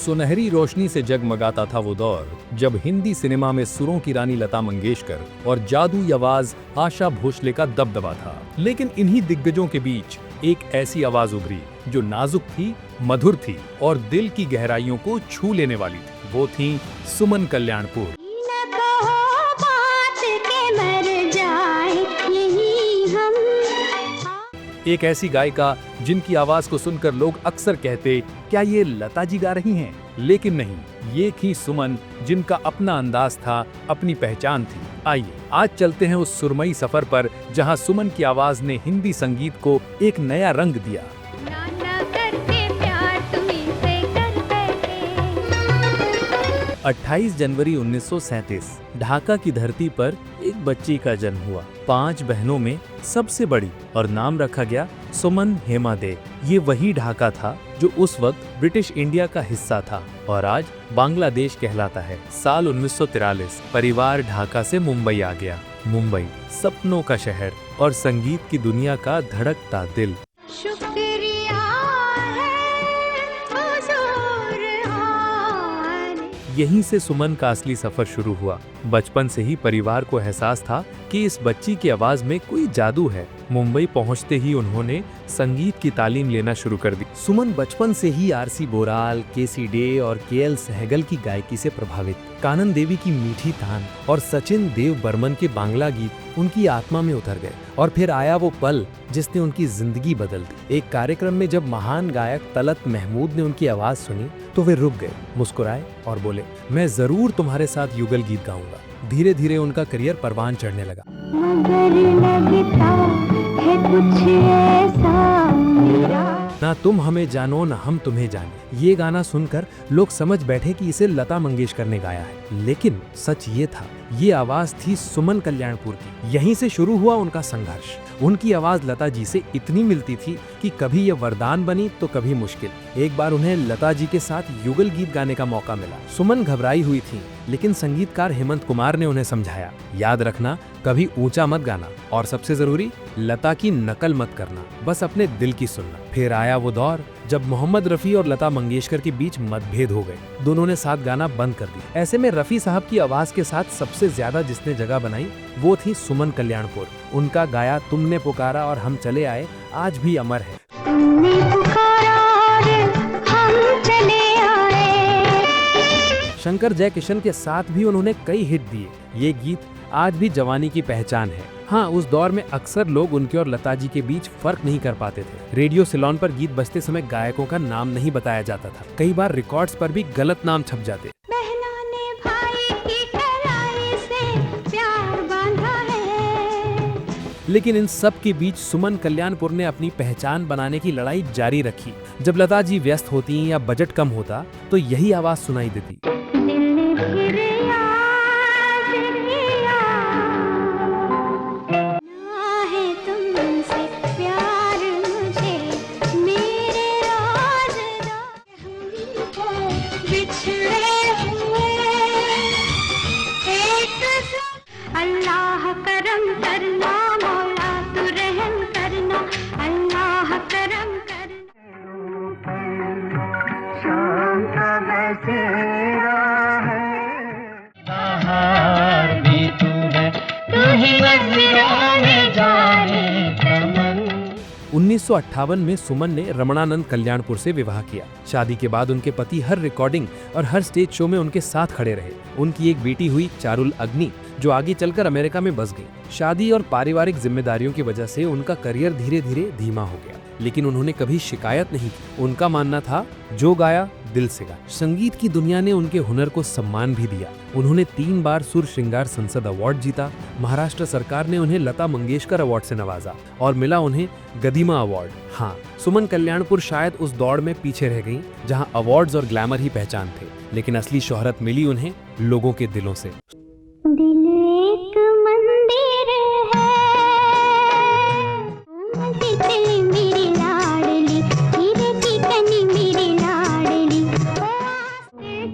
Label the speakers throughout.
Speaker 1: सुनहरी रोशनी से जगमगाता था वो दौर जब हिंदी सिनेमा में सुरों की रानी लता मंगेशकर और जादुई आवाज आशा भोसले का दबदबा था। लेकिन इन्हीं दिग्गजों के बीच एक ऐसी आवाज उभरी जो नाजुक थी, मधुर थी और दिल की गहराइयों को छू लेने वाली थी। वो थी सुमन कल्याणपुर। एक ऐसी गायिका जिनकी आवाज को सुनकर लोग अक्सर कहते, क्या ये लता जी गा रही हैं? लेकिन नहीं, ये थी सुमन, जिनका अपना अंदाज था, अपनी पहचान थी। आइए आज चलते हैं उस सुरमई सफर पर जहां सुमन की आवाज ने हिंदी संगीत को एक नया रंग दिया। 28 जनवरी 1937 ढाका की धरती पर एक बच्ची का जन्म हुआ। 5 बहनों में सबसे बड़ी, और नाम रखा गया सुमन हेमा दे। ये वही ढाका था जो उस वक्त ब्रिटिश इंडिया का हिस्सा था और आज बांग्लादेश कहलाता है। साल 1943 परिवार ढाका से मुंबई आ गया। मुंबई सपनों का शहर और संगीत की दुनिया का धड़कता दिल। यहीं से सुमन का असली सफर शुरू हुआ। बचपन से ही परिवार को एहसास था कि इस बच्ची की आवाज में कोई जादू है। मुंबई पहुंचते ही उन्होंने संगीत की तालीम लेना शुरू कर दी। सुमन बचपन से ही आरसी बोराल, केसी डे और केएल सहगल की गायकी से प्रभावित। कानन देवी की मीठी तान और सचिन देव बर्मन के बांग्ला गीत उनकी आत्मा में उतर गए। और फिर आया वो पल जिसने उनकी जिंदगी बदल दी। एक कार्यक्रम में जब महान गायक तलत महमूद ने उनकी आवाज सुनी तो वे रुक गए, मुस्कुराए और बोले, मैं जरूर तुम्हारे साथ युगल गीत गाऊंगा। धीरे धीरे उनका करियर परवान चढ़ने लगा। मगर लगता है कुछ ऐसा ना तुम हमें जानो ना हम तुम्हें जाने। ये गाना सुनकर लोग समझ बैठे कि इसे लता मंगेशकर ने गाया है, लेकिन सच ये था, ये आवाज थी सुमन कल्याणपुर की। यहीं से शुरू हुआ उनका संघर्ष। उनकी आवाज लता जी से इतनी मिलती थी कि कभी ये वरदान बनी तो कभी मुश्किल। एक बार उन्हें लता जी के साथ युगल गीत गाने का मौका मिला। सुमन घबराई हुई थी, लेकिन संगीतकार हेमंत कुमार ने उन्हें समझाया, याद रखना कभी ऊंचा मत गाना और सबसे जरूरी लता की नकल मत करना, बस अपने दिल की सुनना। फिर आया वो दौर जब मोहम्मद रफी और लता मंगेशकर के बीच मतभेद हो गए। दोनों ने साथ गाना बंद कर दिया। ऐसे में रफी साहब की आवाज के साथ सबसे ज्यादा जिसने जगह बनाई वो थी सुमन कल्याणपुर। उनका गाया तुमने पुकारा और हम चले आए आज भी अमर है। तुमने पुकारा और हम चले आए। शंकर जयकिशन के साथ भी उन्होंने कई हिट दिए। ये गीत आज भी जवानी की पहचान है। हाँ, उस दौर में अक्सर लोग उनके और लता जी के बीच फर्क नहीं कर पाते थे। रेडियो सिलोन पर गीत बजते समय गायकों का नाम नहीं बताया जाता था। कई बार रिकॉर्ड्स पर भी गलत नाम छप जाते। लेकिन इन सब के बीच सुमन कल्याणपुर ने अपनी पहचान बनाने की लड़ाई जारी रखी। जब लता जी व्यस्त होती या बजट कम होता तो यही आवाज सुनाई देती।
Speaker 2: अल्लाह करम करना मौला तू रहम करना, अल्लाह करम करना। शाम का बसेरा है, बाहर भी तू है, तू ही मंज़िलों में जाने तमन्ना।
Speaker 1: 1958 में सुमन ने रमणानंद कल्याणपुर से विवाह किया। शादी के बाद उनके पति हर रिकॉर्डिंग और हर स्टेज शो में उनके साथ खड़े रहे। उनकी एक बेटी हुई चारुल अग्नि, जो आगे चलकर अमेरिका में बस गई। शादी और पारिवारिक जिम्मेदारियों की वजह से उनका करियर धीरे धीरे धीमा हो गया, लेकिन उन्होंने कभी शिकायत नहीं की। उनका मानना था, जो गाया दिल से गाया। संगीत की दुनिया ने उनके हुनर को सम्मान भी दिया। उन्होंने 3 बार सुर श्रृंगार संसद अवार्ड जीता। महाराष्ट्र सरकार ने उन्हें लता मंगेशकर अवार्ड से नवाजा और मिला उन्हें गदिमा अवार्ड। हाँ, सुमन कल्याणपुर शायद उस दौड़ में पीछे रह गईं, जहां अवार्ड्स और ग्लैमर ही पहचान थे, लेकिन असली शोहरत मिली उन्हें लोगों के दिलों से।
Speaker 2: दिल एक मंदिर है, तितली मेरी लाडली, हीरे की कनी मेरी लाडली,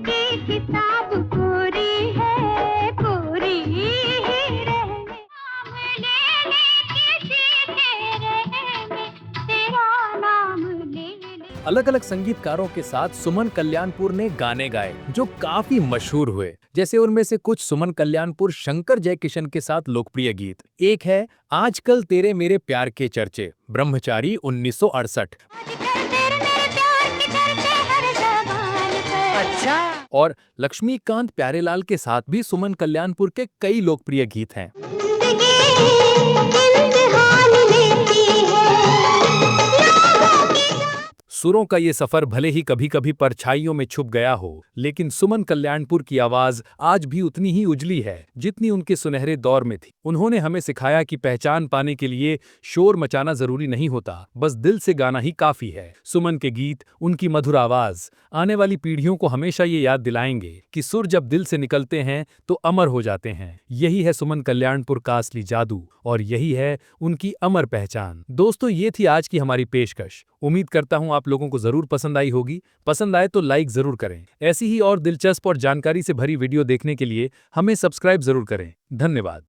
Speaker 2: की किताब कोरी है, कोरी ही रहने, नाम ले ले किसी तेरे में, तेरा नाम ले ले।
Speaker 1: अलग अलग संगीतकारों के साथ सुमन कल्याणपुर ने गाने गाए जो काफी मशहूर हुए। जैसे उनमें से कुछ सुमन कल्याणपुर शंकर जयकिशन के साथ लोकप्रिय गीत। एक है आजकल तेरे मेरे प्यार के चर्चे, ब्रह्मचारी 1968। और लक्ष्मीकांत प्यारेलाल के साथ भी सुमन कल्याणपुर के कई लोकप्रिय गीत हैं। सुरों का ये सफर भले ही कभी कभी परछाइयों में छुप गया हो, लेकिन सुमन कल्याणपुर की आवाज आज भी उतनी ही उजली है जितनी उनके सुनहरे दौर में थी। उन्होंने हमें सिखाया कि पहचान पाने के लिए शोर मचाना जरूरी नहीं होता, बस दिल से गाना ही काफी है। सुमन के गीत, उनकी मधुर आवाज आने वाली पीढ़ियों को हमेशा ये याद दिलाएंगे कि सुर जब दिल से निकलते हैं तो अमर हो जाते हैं। यही है सुमन कल्याणपुर का असली जादू और यही है उनकी अमर पहचान। दोस्तों, ये थी आज की हमारी पेशकश। उम्मीद करता हूं आप लोगों को जरूर पसंद आई होगी। पसंद आए तो लाइक जरूर करें। ऐसी ही और दिलचस्प और जानकारी से भरी वीडियो देखने के लिए हमें सब्सक्राइब जरूर करें। धन्यवाद।